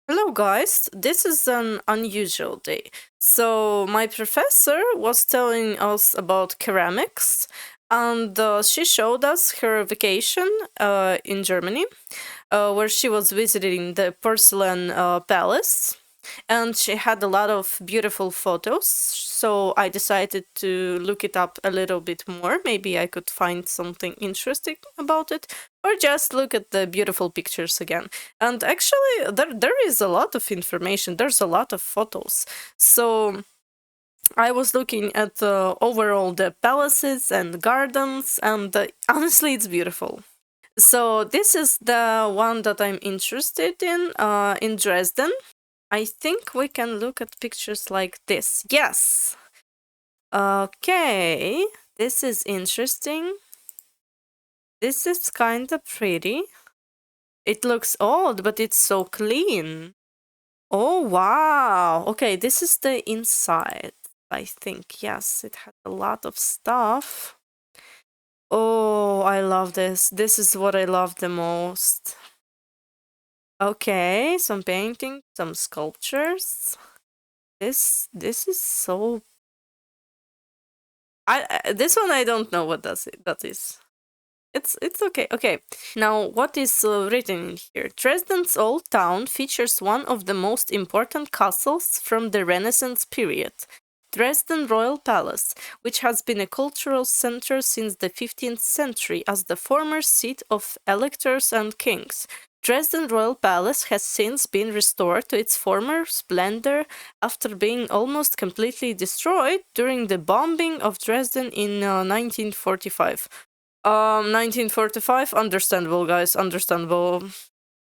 Hello guys, this is an unusual day. So my professor was telling us about ceramics and she showed us her vacation in Germany where she was visiting the porcelain palace and she had a lot of beautiful photos. So I decided to look it up a little bit more. Maybe I could find something interesting about it, or just look at the beautiful pictures again. And actually, there is a lot of information. There's a lot of photos. So I was looking at overall the palaces and gardens, and honestly, it's beautiful. So this is the one that I'm interested in Dresden. I think we can look at pictures like this. Yes. Okay. This is interesting. This is kind of pretty. It looks old, but it's so clean. Oh, wow. Okay, this is the inside. I think, yes, it has a lot of stuff. Oh, I love this. This is what I love the most. Okay, some painting, some sculptures. This is so. This one I don't know what that is. It's okay. Okay. Now, what is written in here? Dresden's old town features one of the most important castles from the Renaissance period. Dresden Royal Palace, which has been a cultural center since the 15th century as the former seat of electors and kings. Dresden Royal Palace has since been restored to its former splendor after being almost completely destroyed during the bombing of Dresden in 1945. 1945, understandable, guys, understandable.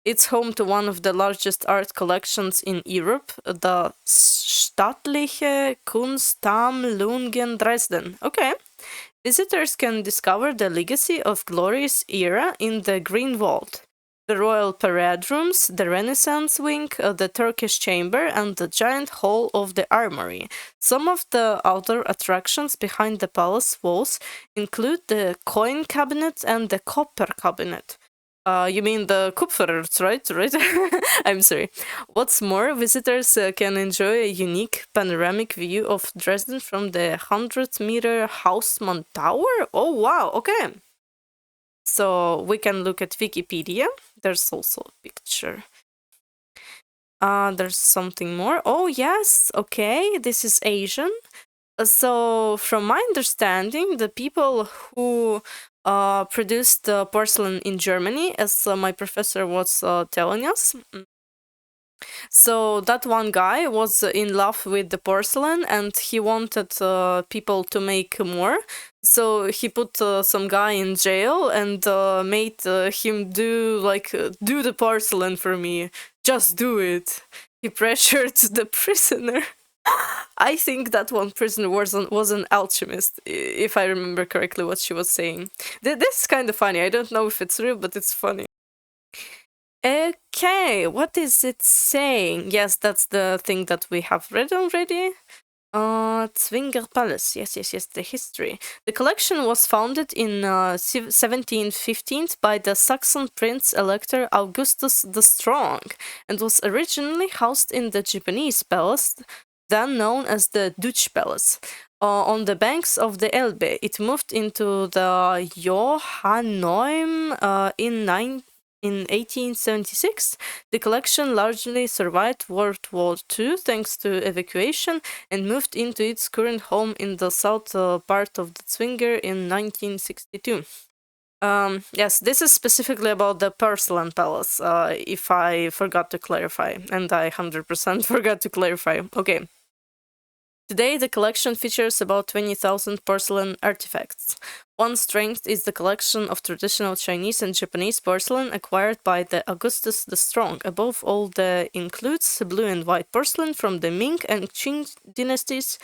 It's home to one of the largest art collections in Europe, the Staatliche Kunstsammlung Dresden. Okay. Visitors can discover the legacy of glorious era in the Green Vault, the royal parade rooms, the Renaissance wing, the Turkish chamber, and the giant hall of the armory. Some of the outdoor attractions behind the palace walls include the coin cabinet and the copper cabinet. You mean the Kupfererz, right? Right? I'm sorry. What's more, visitors can enjoy a unique panoramic view of Dresden from the 100-meter Hausmann Tower. Oh, wow. Okay. So we can look at Wikipedia. There's also a picture. There's something more. Oh, yes. Okay. This is Asian. So, from my understanding, the people who produced porcelain in Germany, as my professor was telling us. So that one guy was in love with the porcelain and he wanted people to make more. So he put some guy in jail and made him do the porcelain for me. Just do it. He pressured the prisoner. I think that one prisoner was an alchemist, if I remember correctly what she was saying. This is kind of funny. I don't know if it's real, but it's funny. Okay, what is it saying? Yes, that's the thing that we have read already. Zwinger Palace. Yes, the history. The collection was founded in 1715 by the Saxon Prince Elector Augustus the Strong and was originally housed in the Japanese palace, then known as the Dutch Palace. On the banks of the Elbe, it moved into the Johanneum in 1876. The collection largely survived World War II thanks to evacuation and moved into its current home in the south part of the Zwinger in 1962. Yes, this is specifically about the Porcelain Palace, if I forgot to clarify, and I 100% forgot to clarify. Okay. Today, the collection features about 20,000 porcelain artifacts. One strength is the collection of traditional Chinese and Japanese porcelain acquired by the Augustus the Strong. Above all, the includes blue and white porcelain from the Ming and Qing dynasties,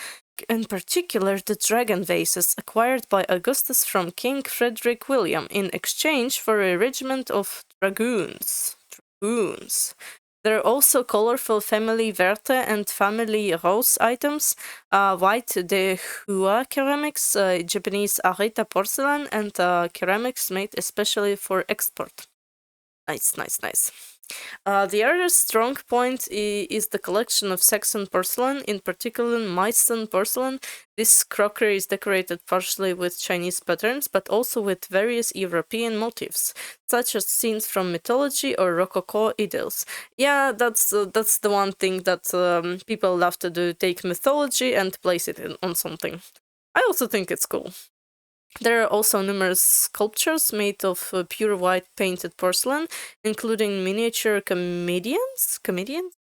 in particular the dragon vases acquired by Augustus from King Frederick William in exchange for a regiment of dragoons. There are also colorful family Werte and family Rose items, white de Hua ceramics, Japanese Arita porcelain, and ceramics made especially for export. Nice. The other strong point is the collection of Saxon porcelain, in particular Meissen porcelain. This crockery is decorated partially with Chinese patterns, but also with various European motifs, such as scenes from mythology or Rococo idyls. Yeah, that's the one thing that people love to do: take mythology and place it on something. I also think it's cool. There are also numerous sculptures made of pure white painted porcelain, including miniature comedians,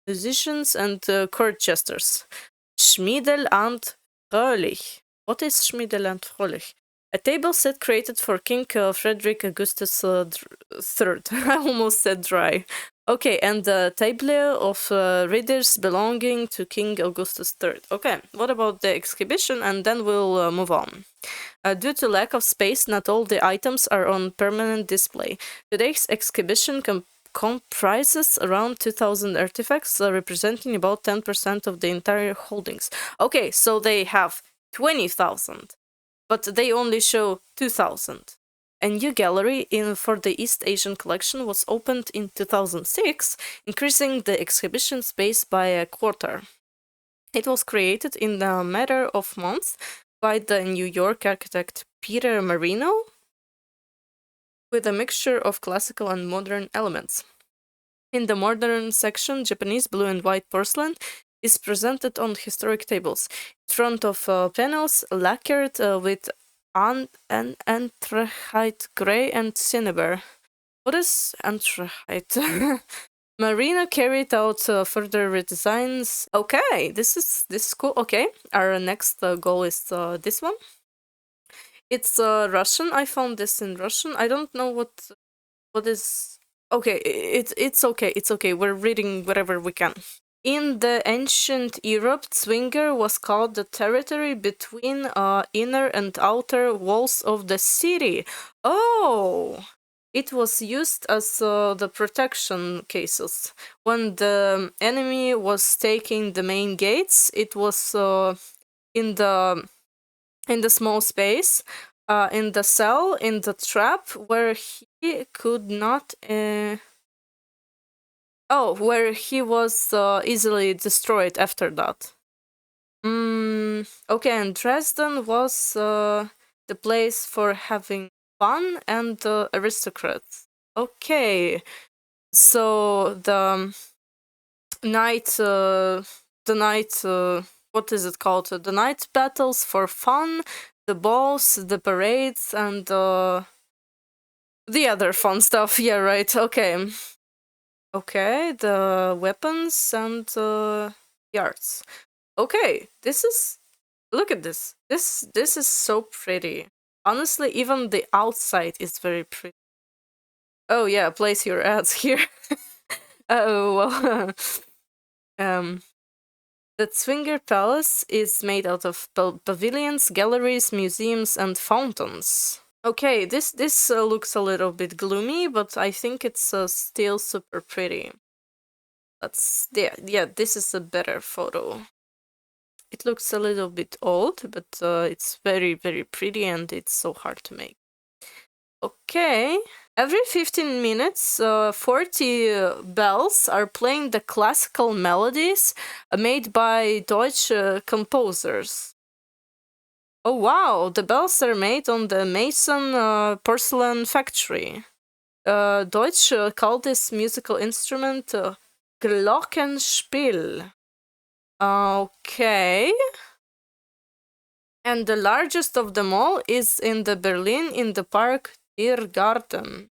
musicians, and court jesters. Schmiedel and Fröhlich. What is Schmiedel and Fröhlich? A table set created for King Frederick Augustus III. I almost said dry. Okay, and the table of readers belonging to King Augustus III. Okay, what about the exhibition? And then we'll move on. Due to lack of space, not all the items are on permanent display. Today's exhibition comprises around 2,000 artifacts, representing about 10% of the entire holdings. Okay, so they have 20,000, but they only show 2,000. A new gallery for the East Asian collection was opened in 2006, increasing the exhibition space by a quarter. It was created in a matter of months by the New York architect Peter Marino, with a mixture of classical and modern elements. In the modern section, Japanese blue and white porcelain is presented on historic tables, in front of panels lacquered with anthracite gray and cinnabar. What is anthracite? Marino carried out further redesigns. Okay, this is cool. Okay, our next goal is this one. It's Russian. I found this in Russian. I don't know what is. Okay, it's okay. It's okay. We're reading whatever we can. In the ancient Europe, Zwinger was called the territory between inner and outer walls of the city. Oh, it was used as the protection cases. When the enemy was taking the main gates, it was in the small space, in the cell, in the trap, where he could not. Where he was easily destroyed after that. Okay, and Dresden was the place for having fun and aristocrats. Okay, so the night, what is it called? The night battles for fun, the balls, the parades, and the other fun stuff. Yeah, right. Okay. Okay, the weapons and yards. Okay, this is. Look at this. This is so pretty. Honestly, even the outside is very pretty. Oh yeah, place your ads here. Oh well. The Zwinger Palace is made out of pavilions, galleries, museums, and fountains. Okay, this looks a little bit gloomy, but I think it's still super pretty. Yeah, this is a better photo. It looks a little bit old, but it's very, very pretty, and it's so hard to make. Okay. Every 15 minutes, 40 bells are playing the classical melodies made by Deutsche composers. Oh wow, the bells are made on the Meissen porcelain factory. Deutsch called this musical instrument Glockenspiel. Okay. And the largest of them all is in the Berlin in the park Tiergarten.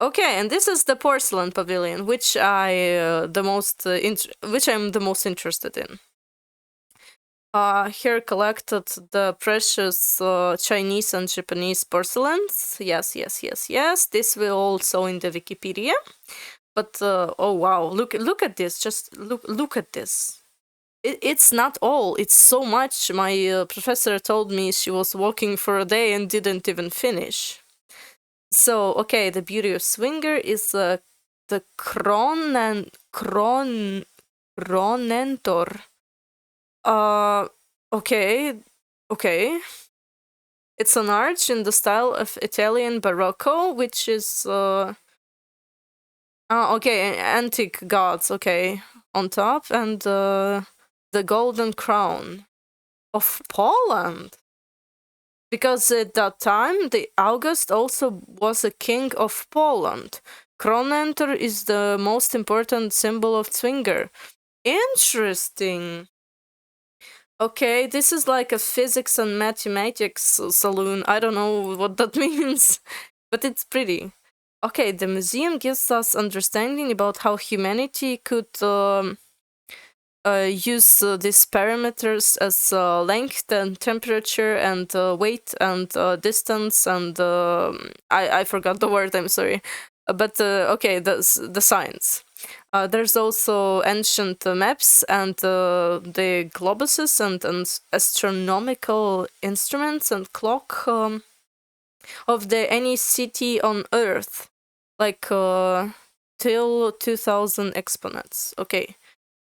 Okay, and this is the porcelain pavilion, which I'm the most interested in. Here collected the precious Chinese and Japanese porcelains. Yes. This will also in the Wikipedia. But oh wow, look at this. Just look at this. It's not all. It's so much. My professor told me she was walking for a day and didn't even finish. So okay, the beauty of Zwinger is the Kronentor. Okay. It's an arch in the style of Italian Baroque, which is Okay, antique gods, okay, on top, and the golden crown of Poland. Because at that time, the August also was a king of Poland. Kronenter is the most important symbol of Zwinger. Interesting. Okay, this is like a physics and mathematics saloon. I don't know what that means, but it's pretty. Okay, the museum gives us understanding about how humanity could use these parameters as length and temperature and weight and distance and I forgot the word. I'm sorry, but okay, the science. There's also ancient maps and the globuses and astronomical instruments and clock of any city on Earth, like till 2000 exponents. Okay.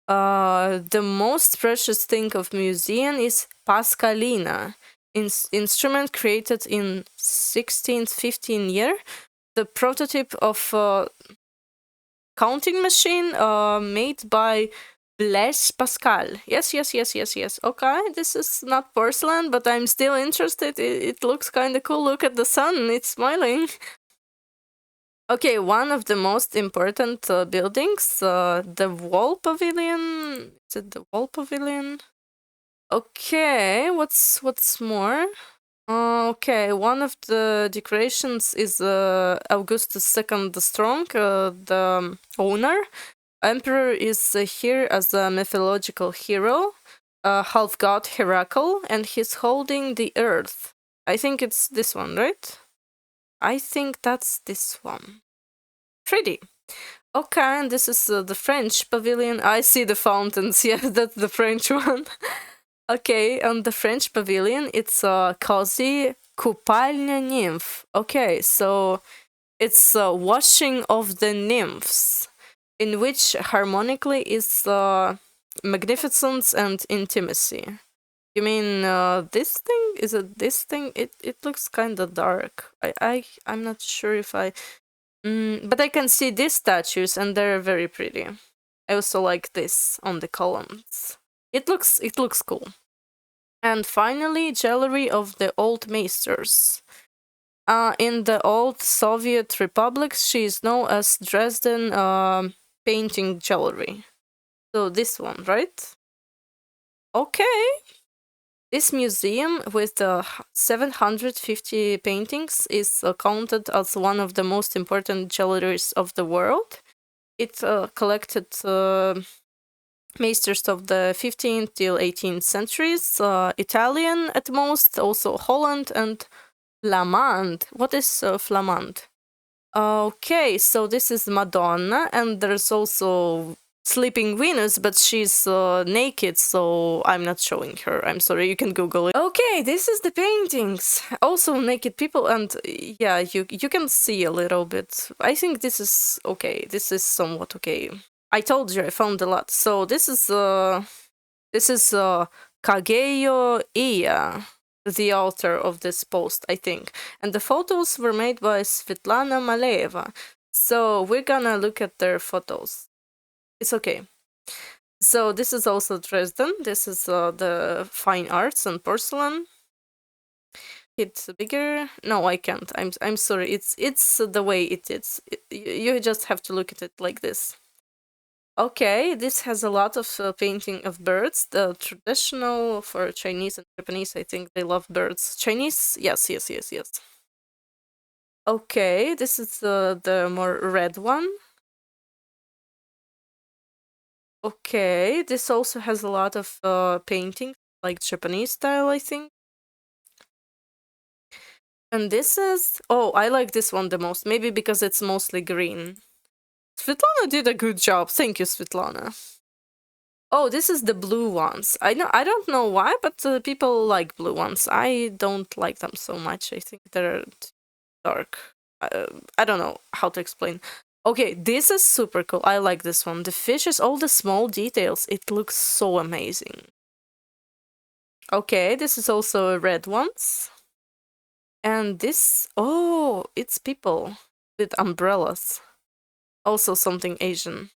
The most precious thing of museum is Pascalina, instrument created in 1615 year, the prototype of counting machine made by Blaise Pascal. Yes. Okay, this is not porcelain, but I'm still interested. It looks kind of cool. Look at the sun, it's smiling. Okay, one of the most important buildings, the wall pavilion. Is it the wall pavilion? Okay, what's more? Okay, one of the decorations is Augustus II the Strong, the owner. Emperor is here as a mythological hero, half god Heracle, and he's holding the earth. I think it's this one, right? I think that's this one. Pretty. Okay, and this is the French pavilion. I see the fountains. Yeah, that's the French one. Okay, on the French pavilion, it's a cozy Kupalnia nymph. Okay, so it's a washing of the nymphs, in which harmonically is magnificence and intimacy. You mean this thing? Is it this thing? It looks kind of dark. I'm not sure if I. But I can see these statues, and they're very pretty. I also like this on the columns. It looks cool. And finally, jewelry of the old maesters. In the old Soviet republics, she is known as Dresden painting jewelry. So this one, right? Okay. This museum with 750 paintings is counted as one of the most important jewelries of the world. It collected maesters of the 15th till 18th centuries, Italian at most, also Holland and Flamand. What is Flamand? Okay, so this is Madonna, and there's also Sleeping Venus, but she's naked, so I'm not showing her. I'm sorry, you can Google it. Okay, this is the paintings. Also naked people, and yeah, you can see a little bit. I think this is okay. This is somewhat okay. I told you I found a lot. So this is Kageyo Iya, the author of this post, I think. And the photos were made by Svetlana Maleva. So we're gonna look at their photos. It's okay. So this is also Dresden. This is the fine arts and porcelain. It's bigger. No, I can't. I'm sorry. It's the way it is. You just have to look at it like this. Okay, this has a lot of painting of birds. The traditional for Chinese and Japanese, I think they love birds. Chinese, yes. Okay, this is the more red one. Okay, this also has a lot of painting, like Japanese style, I think. And this is... Oh, I like this one the most. Maybe because it's mostly green. Svetlana did a good job. Thank you, Svetlana. Oh, this is the blue ones. I don't know why, but people like blue ones. I don't like them so much. I think they're dark. I don't know how to explain. Okay, this is super cool. I like this one. The fishes, all the small details. It looks so amazing. Okay, this is also red ones. And this... Oh, it's people with umbrellas. Also something Asian.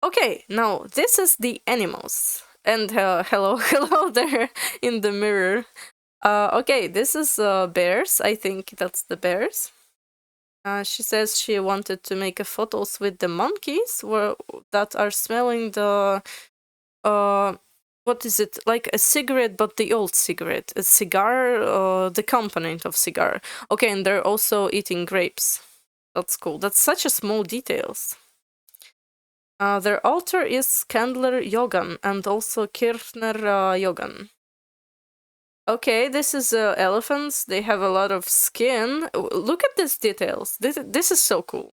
Okay, now this is the animals. And hello, hello there in the mirror. Okay, this is bears. I think that's the bears. She says she wanted to make photos with the monkeys that are smelling the what is it, like a cigarette, but the old cigarette, a cigar, the component of cigar. Okay, and they're also eating grapes. That's cool. That's such a small details. Their altar is Candler Yogan and also Kirchner Yogan. Okay, this is elephants. They have a lot of skin. Look at these details. This is so cool.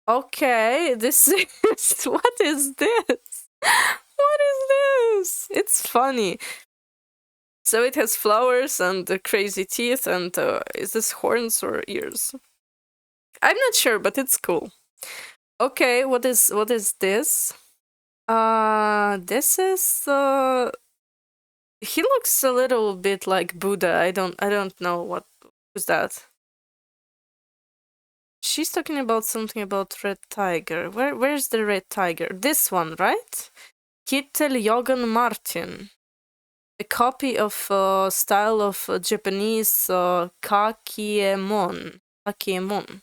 Okay, this is what is this? What is this? It's funny. So it has flowers and crazy teeth, and is this horns or ears? I'm not sure, but it's cool. Okay, what is this? This is he looks a little bit like Buddha. I don't know what was that. She's talking about something about red tiger. Where's the red tiger? This one, right? Kittel Jogan Martin. A copy of style of Japanese kakiemon. Kakiemon.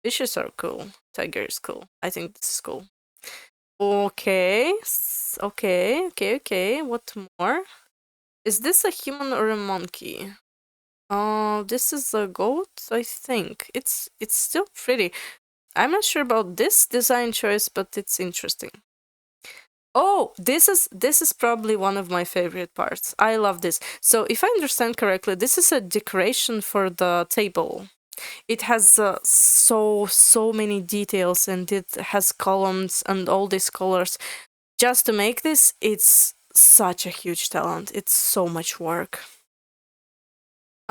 Fishes are cool. Tiger is cool. I think this is cool. Okay. Okay. What more? Is this a human or a monkey? This is a goat, I think. It's still pretty. I'm not sure about this design choice, but it's interesting. Oh, this is probably one of my favorite parts. I love this. So if I understand correctly, this is a decoration for the table. It has so many details, and it has columns and all these colors. Just to make this, it's such a huge talent. It's so much work.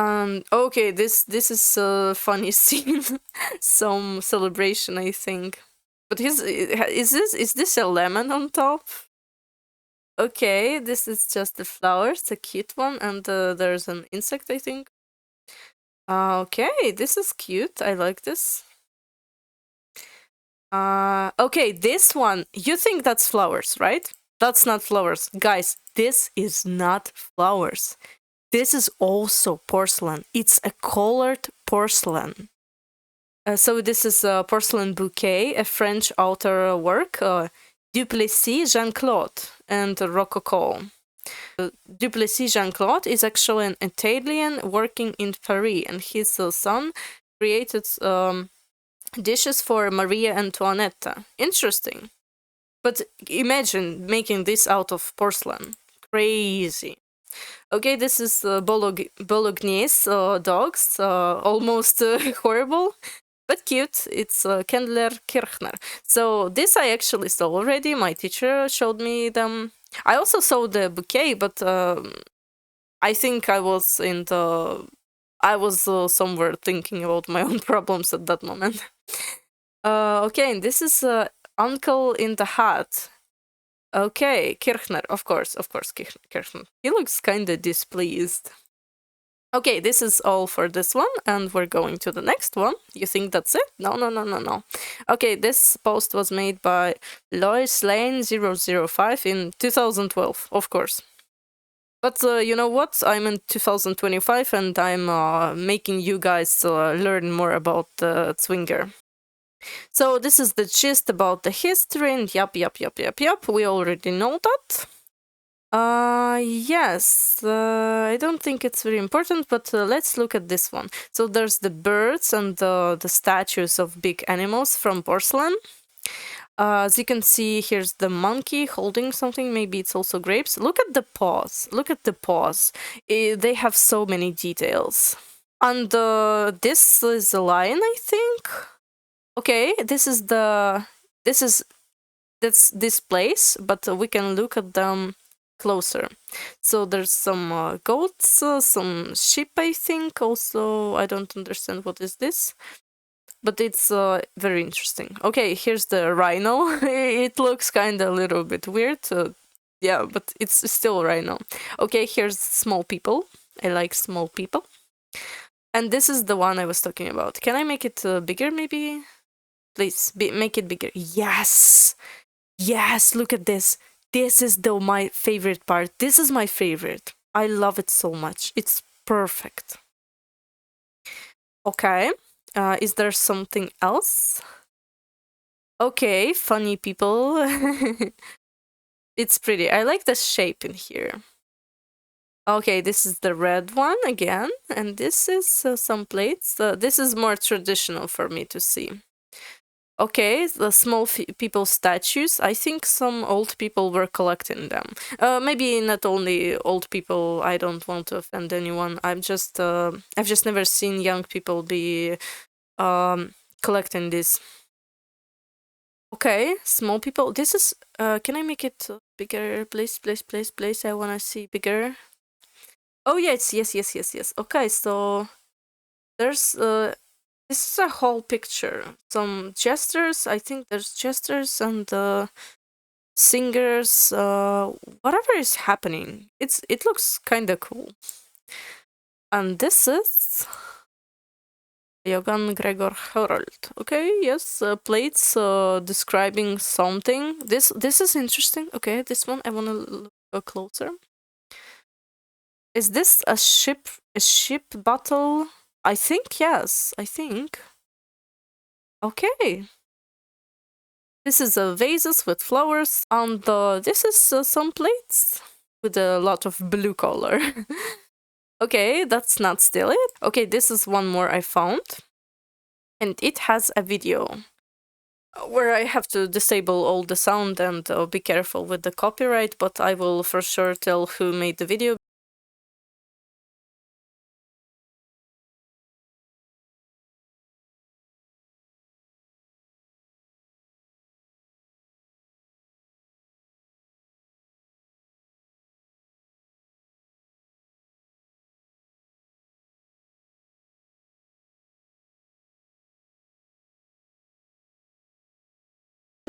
Okay, this is a funny scene. Some celebration, I think. But is this a lemon on top? Okay, this is just the flowers, the cute one, and there's an insect, I think. Okay, this is cute. I like this. Okay, this one. You think that's flowers, right? That's not flowers. Guys, this is not flowers. This is also porcelain. It's a colored porcelain. So this is a porcelain bouquet, a French author work, Duplessis Jean-Claude and Rococo. Duplessis Jean-Claude is actually an Italian working in Paris, and his son created dishes for Maria Antoinette. Interesting. But imagine making this out of porcelain. Crazy. Okay, this is Bolognese dogs, almost horrible, but cute. It's Kendler Kirchner. So this I actually saw already. My teacher showed me them. I also saw the bouquet, but I think I was somewhere thinking about my own problems at that moment. Okay, and this is Uncle in the Hat. Okay, Kirchner, of course, Kirchner. He looks kinda displeased. Okay, this is all for this one, and we're going to the next one. You think that's it? No. Okay, this post was made by Lois Lane 005 in 2012, of course. But you know what? I'm in 2025, and I'm making you guys learn more about the Zwinger. So this is the gist about the history, and yup, we already know that. Yes, I don't think it's very important, but let's look at this one. So there's the birds and the statues of big animals from porcelain. As you can see, here's the monkey holding something. Maybe it's also grapes. Look at the paws. They have so many details. And this is a lion, I think. Okay, that's this place, but we can look at them closer. So there's some goats, some sheep, I think. Also, I don't understand what is this, but it's very interesting. Okay, here's the rhino. It looks kind of a little bit weird. Yeah, but it's still a rhino. Okay, here's small people. I like small people. And this is the one I was talking about. Can I make it bigger, maybe? Please, make it bigger. Yes! Yes, look at this. This is my favorite part. This is my favorite. I love it so much. It's perfect. Okay. Is there something else? Okay, funny people. It's pretty. I like the shape in here. Okay, this is the red one again. And this is some plates. This is more traditional for me to see. Okay, the small people statues. I think some old people were collecting them. Maybe not only old people. I don't want to offend anyone. I've just never seen young people be collecting this. Okay, small people. This is. Can I make it bigger? Please. I wanna see bigger. Oh yes. Okay, so there's this is a whole picture. Some gestures. I think there's gestures and singers. Whatever is happening. It looks kind of cool. And this is Johann Gregor Herold. Okay, yes, plates describing something. This is interesting. Okay, this one I wanna look closer. Is this a ship battle? I think yes. I think. Okay. This is a vases with flowers, and this is some plates with a lot of blue color. Okay, that's not still it. Okay, this is one more I found, and it has a video where I have to disable all the sound and be careful with the copyright, but I will for sure tell who made the video.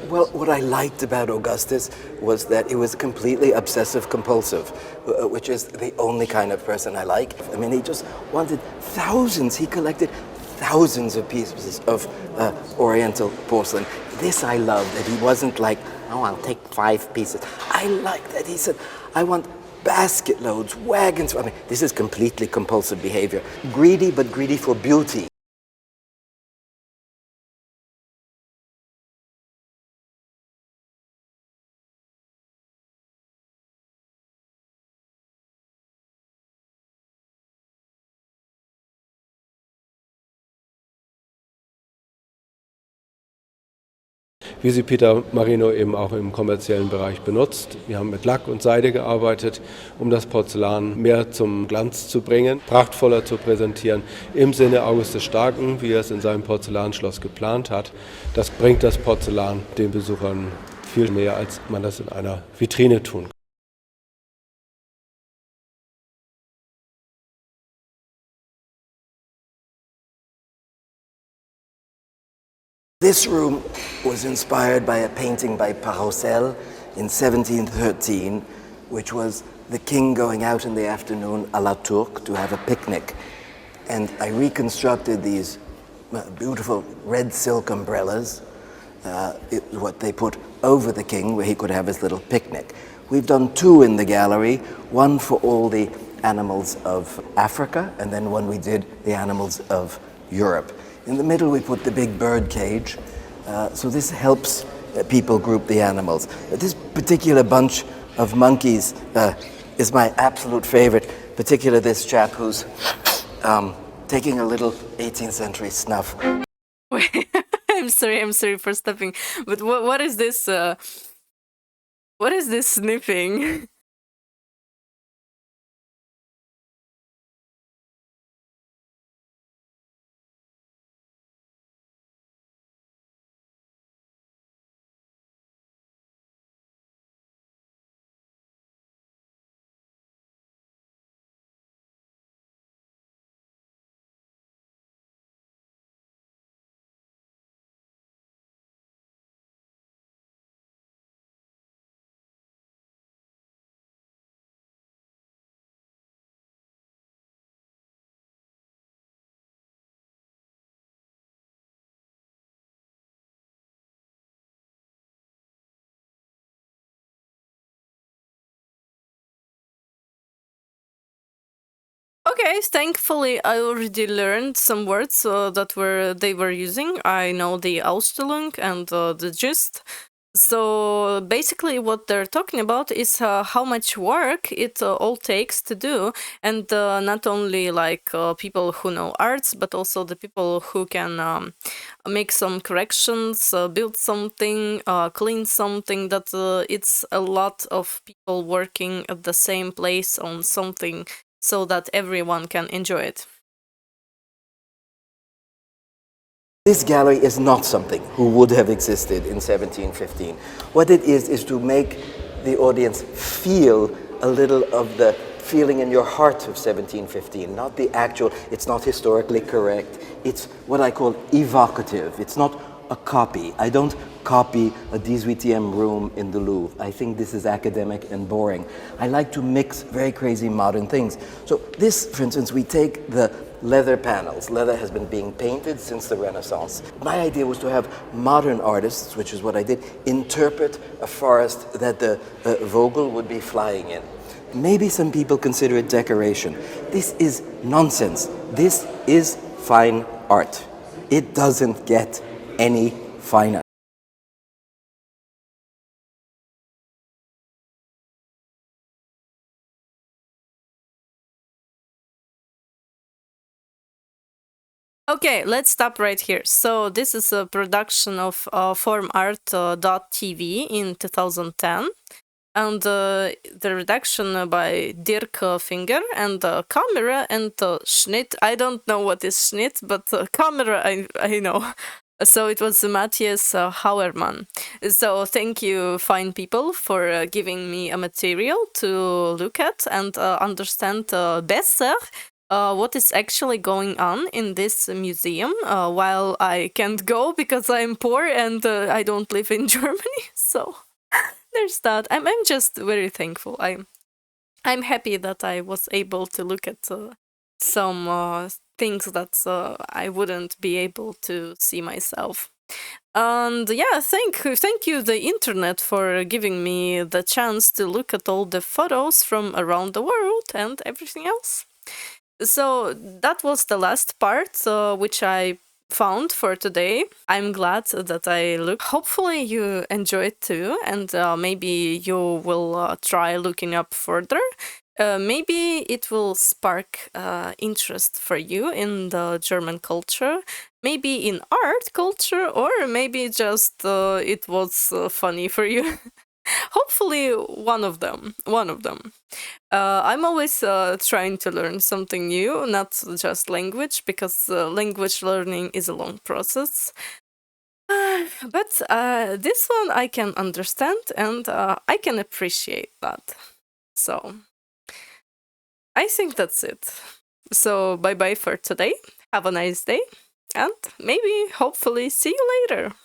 Well, what I liked about Augustus was that he was completely obsessive compulsive, which is the only kind of person I like. I mean, he just wanted thousands. He collected thousands of pieces of Oriental porcelain. This I loved, that he wasn't like, oh, I'll take 5 pieces. I liked that he said, I want basket loads, wagons. I mean, this is completely compulsive behavior. Greedy, but greedy for beauty. Wie sie Peter Marino eben auch im kommerziellen Bereich benutzt. Wir haben mit Lack und Seide gearbeitet, um das Porzellan mehr zum Glanz zu bringen, prachtvoller zu präsentieren, im Sinne August des Starken, wie er es in seinem Porzellanschloss geplant hat. Das bringt das Porzellan den Besuchern viel näher, als man das in einer Vitrine tun kann. This room was inspired by a painting by Parocel in 1713, which was the king going out in the afternoon à la Turque to have a picnic. And I reconstructed these beautiful red silk umbrellas, what they put over the king where he could have his little picnic. We've done 2 in the gallery, one for all the animals of Africa, and then one we did the animals of Europe. In the middle we put the big bird cage, so this helps people group the animals. This particular bunch of monkeys is my absolute favorite, particularly this chap who's taking a little 18th century snuff. Wait, I'm sorry for stopping, but what is this? What is this sniffing? Okay, thankfully I already learned some words that they were using. I know the Ausstellung and the gist. So basically, what they're talking about is how much work it all takes to do, and not only like people who know arts, but also the people who can make some corrections, build something, clean something. That it's a lot of people working at the same place on something, so that everyone can enjoy it. This gallery is not something who would have existed in 1715. What it is to make the audience feel a little of the feeling in your heart of 1715, not the actual, it's not historically correct, it's what I call evocative, it's not a copy. I don't copy a 18e room in the Louvre. I think this is academic and boring. I like to mix very crazy modern things. So this, for instance, we take the leather panels. Leather has been being painted since the Renaissance. My idea was to have modern artists, which is what I did, interpret a forest that the Vogel would be flying in. Maybe some people consider it decoration. This is nonsense. This is fine art. It doesn't get any finer. Okay, let's stop right here. So this is a production of formart.tv in 2010. And the redaction by Dirk Finger, and camera and Schnitt. I don't know what is Schnitt, but camera I know. So it was Matthias Hauermann. So thank you, fine people, for giving me a material to look at and understand better what is actually going on in this museum while I can't go because I'm poor and I don't live in Germany. So there's that. I'm just very thankful. I'm happy that I was able to look at some things that I wouldn't be able to see myself. And yeah, thank you the internet for giving me the chance to look at all the photos from around the world and everything else. So that was the last part, which I found for today. I'm glad that I looked. Hopefully you enjoyed too, and maybe you will try looking up further. Maybe it will spark interest for you in the German culture, maybe in art culture, or maybe just it was funny for you. Hopefully one of them. I'm always trying to learn something new, not just language, because language learning is a long process. But this one I can understand, and I can appreciate that. So I think that's it. So bye bye for today. Have a nice day, and maybe hopefully see you later.